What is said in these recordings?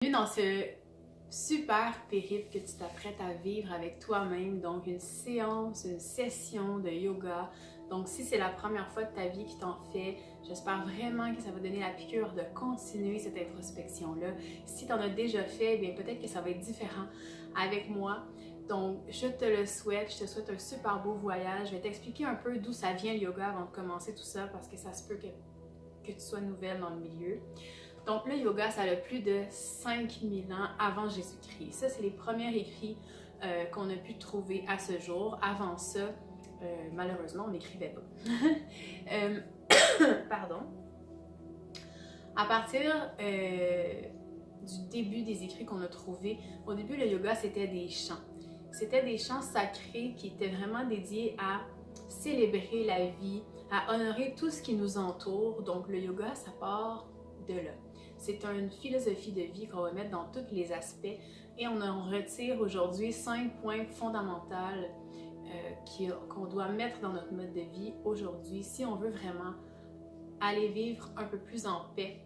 Bienvenue dans ce super périple que tu t'apprêtes à vivre avec toi-même, donc une séance, une session de yoga. Donc si c'est la première fois de ta vie que t'en fais, j'espère vraiment que ça va donner la piqûre de continuer cette introspection-là. Si tu en as déjà fait, bien peut-être que ça va être différent avec moi. Donc je te le souhaite, je te souhaite un super beau voyage. Je vais t'expliquer un peu d'où ça vient le yoga avant de commencer tout ça parce que ça se peut que tu sois nouvelle dans le milieu. Donc le yoga, ça a plus de 5000 ans avant Jésus-Christ. Ça, c'est les premiers écrits qu'on a pu trouver à ce jour. Avant ça, malheureusement, on n'écrivait pas. Pardon. À partir du début des écrits qu'on a trouvés, au début, le yoga, c'était des chants. C'était des chants sacrés qui étaient vraiment dédiés à célébrer la vie, à honorer tout ce qui nous entoure. Donc le yoga, ça part de là. C'est une philosophie de vie qu'on va mettre dans tous les aspects et on en retire aujourd'hui 5 points fondamentaux qu'on doit mettre dans notre mode de vie aujourd'hui si on veut vraiment aller vivre un peu plus en paix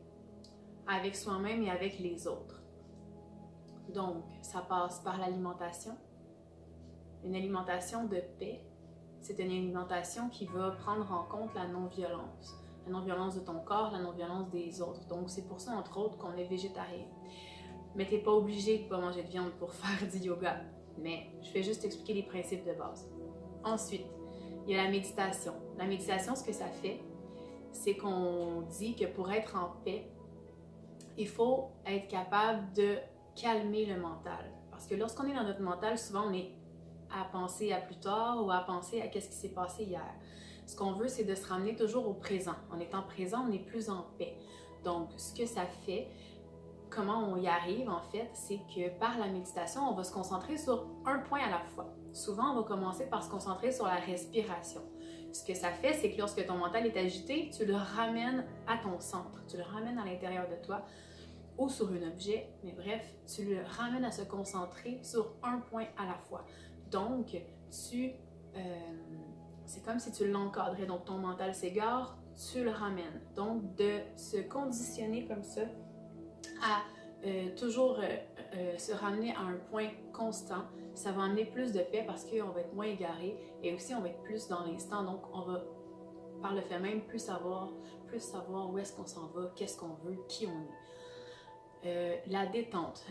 avec soi-même et avec les autres. Donc, ça passe par l'alimentation, une alimentation de paix. C'est une alimentation qui va prendre en compte la non-violence. La non-violence de ton corps, la non-violence des autres. Donc, c'est pour ça, entre autres, qu'on est végétarien. Mais t'es pas obligé de pas manger de viande pour faire du yoga. Mais je vais juste t'expliquer les principes de base. Ensuite, il y a la méditation. La méditation, ce que ça fait, c'est qu'on dit que pour être en paix, il faut être capable de calmer le mental. Parce que lorsqu'on est dans notre mental, souvent on est à penser à plus tard ou à penser à qu'est-ce qui s'est passé hier. Ce qu'on veut, c'est de se ramener toujours au présent. En étant présent, on est plus en paix. Donc, ce que ça fait, comment on y arrive en fait, c'est que par la méditation, on va se concentrer sur un point à la fois. Souvent, on va commencer par se concentrer sur la respiration. Ce que ça fait, c'est que lorsque ton mental est agité, tu le ramènes à ton centre, tu le ramènes à l'intérieur de toi ou sur un objet, mais bref, tu le ramènes à se concentrer sur un point à la fois. Donc, c'est comme si tu l'encadrais, donc ton mental s'égare, tu le ramènes. Donc, de se conditionner comme ça à toujours se ramener à un point constant, ça va amener plus de paix parce qu'on va être moins égaré et aussi on va être plus dans l'instant, donc on va par le fait même plus savoir où est-ce qu'on s'en va, qu'est-ce qu'on veut, qui on est. La détente,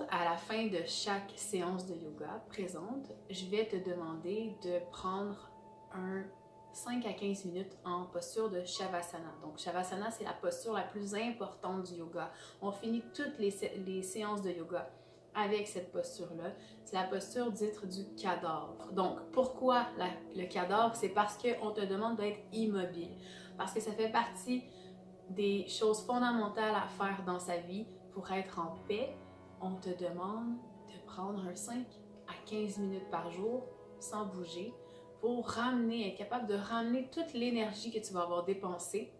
à la fin de chaque séance de yoga présente, je vais te demander de prendre un 5 à 15 minutes en posture de Shavasana. Donc Shavasana, c'est la posture la plus importante du yoga. On finit toutes les séances de yoga avec cette posture-là. C'est la posture dite du cadavre. Donc pourquoi le cadavre? C'est parce qu'on te demande d'être immobile. Parce que ça fait partie des choses fondamentales à faire dans sa vie. Pour être en paix, on te demande de prendre un 5 à 15 minutes par jour sans bouger pour être capable de ramener toute l'énergie que tu vas avoir dépensée.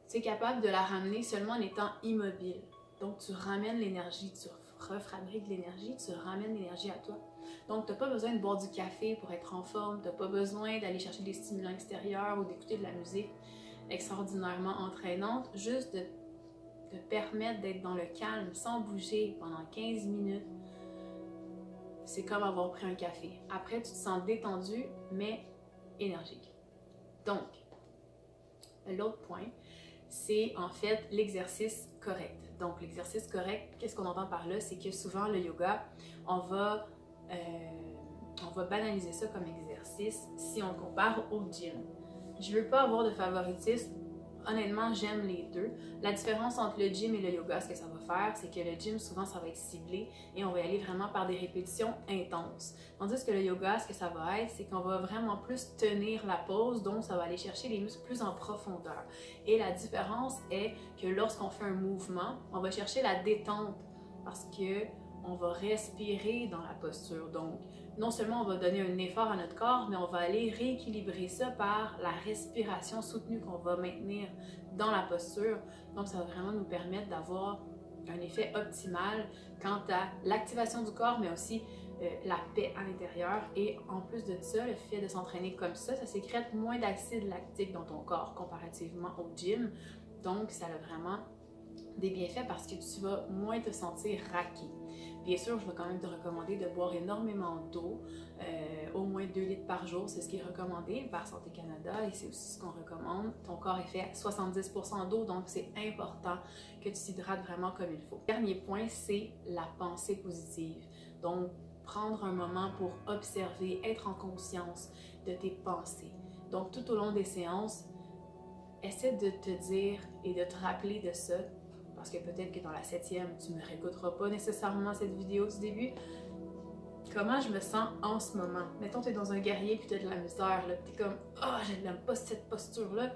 Tu es capable de la ramener seulement en étant immobile. Donc tu ramènes l'énergie, tu refabriques l'énergie, tu ramènes l'énergie à toi. Donc tu n'as pas besoin de boire du café pour être en forme, tu n'as pas besoin d'aller chercher des stimulants extérieurs ou d'écouter de la musique extraordinairement entraînante, juste de te permettre d'être dans le calme sans bouger pendant 15 minutes. C'est comme avoir pris un café. Après, tu te sens détendu, mais énergique. Donc, l'autre point, c'est en fait l'exercice correct. Donc, l'exercice correct, qu'est-ce qu'on entend par là? C'est que souvent, le yoga, on va banaliser ça comme exercice si on le compare au gym. Je veux pas avoir de favoritisme. Honnêtement, j'aime les deux. La différence entre le gym et le yoga, ce que ça va faire, c'est que le gym, souvent, ça va être ciblé et on va y aller vraiment par des répétitions intenses. Tandis que le yoga, ce que ça va être, c'est qu'on va vraiment plus tenir la pose, donc ça va aller chercher les muscles plus en profondeur. Et la différence est que lorsqu'on fait un mouvement, on va chercher la détente parce que on va respirer dans la posture. Donc, non seulement on va donner un effort à notre corps, mais on va aller rééquilibrer ça par la respiration soutenue qu'on va maintenir dans la posture. Donc, ça va vraiment nous permettre d'avoir un effet optimal quant à l'activation du corps, mais aussi la paix à l'intérieur. Et en plus de ça, le fait de s'entraîner comme ça sécrète moins d'acide lactique dans ton corps comparativement au gym. Donc, ça a vraiment des bienfaits parce que tu vas moins te sentir raqué. Bien sûr, je vais quand même te recommander de boire énormément d'eau, au moins 2 litres par jour, c'est ce qui est recommandé par Santé Canada et c'est aussi ce qu'on recommande. Ton corps est fait à 70% d'eau, donc c'est important que tu t'hydrates vraiment comme il faut. Dernier point, c'est la pensée positive. Donc, prendre un moment pour observer, être en conscience de tes pensées. Donc, tout au long des séances, essaie de te dire et de te rappeler de ça, parce que peut-être que dans la 7e, tu ne réécouteras pas nécessairement cette vidéo du début. Comment je me sens en ce moment? Mettons, tu es dans un guerrier puis tu as de la misère, tu es comme « Ah, je n'aime pas cette posture-là ».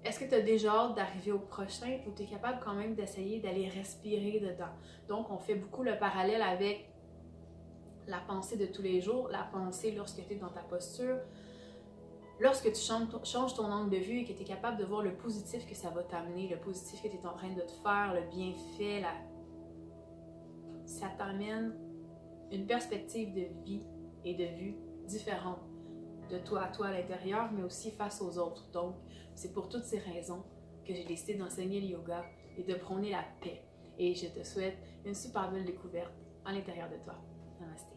Est-ce que tu as déjà hâte d'arriver au prochain ou tu es capable quand même d'essayer d'aller respirer dedans? Donc, on fait beaucoup le parallèle avec la pensée de tous les jours, la pensée lorsque tu es dans ta posture. Lorsque tu changes ton angle de vue et que tu es capable de voir le positif que ça va t'amener, le positif que tu es en train de te faire, le bienfait, ça t'amène une perspective de vie et de vue différente de toi à toi à l'intérieur, mais aussi face aux autres. Donc, c'est pour toutes ces raisons que j'ai décidé d'enseigner le yoga et de prôner la paix. Et je te souhaite une super belle découverte à l'intérieur de toi. Namasté.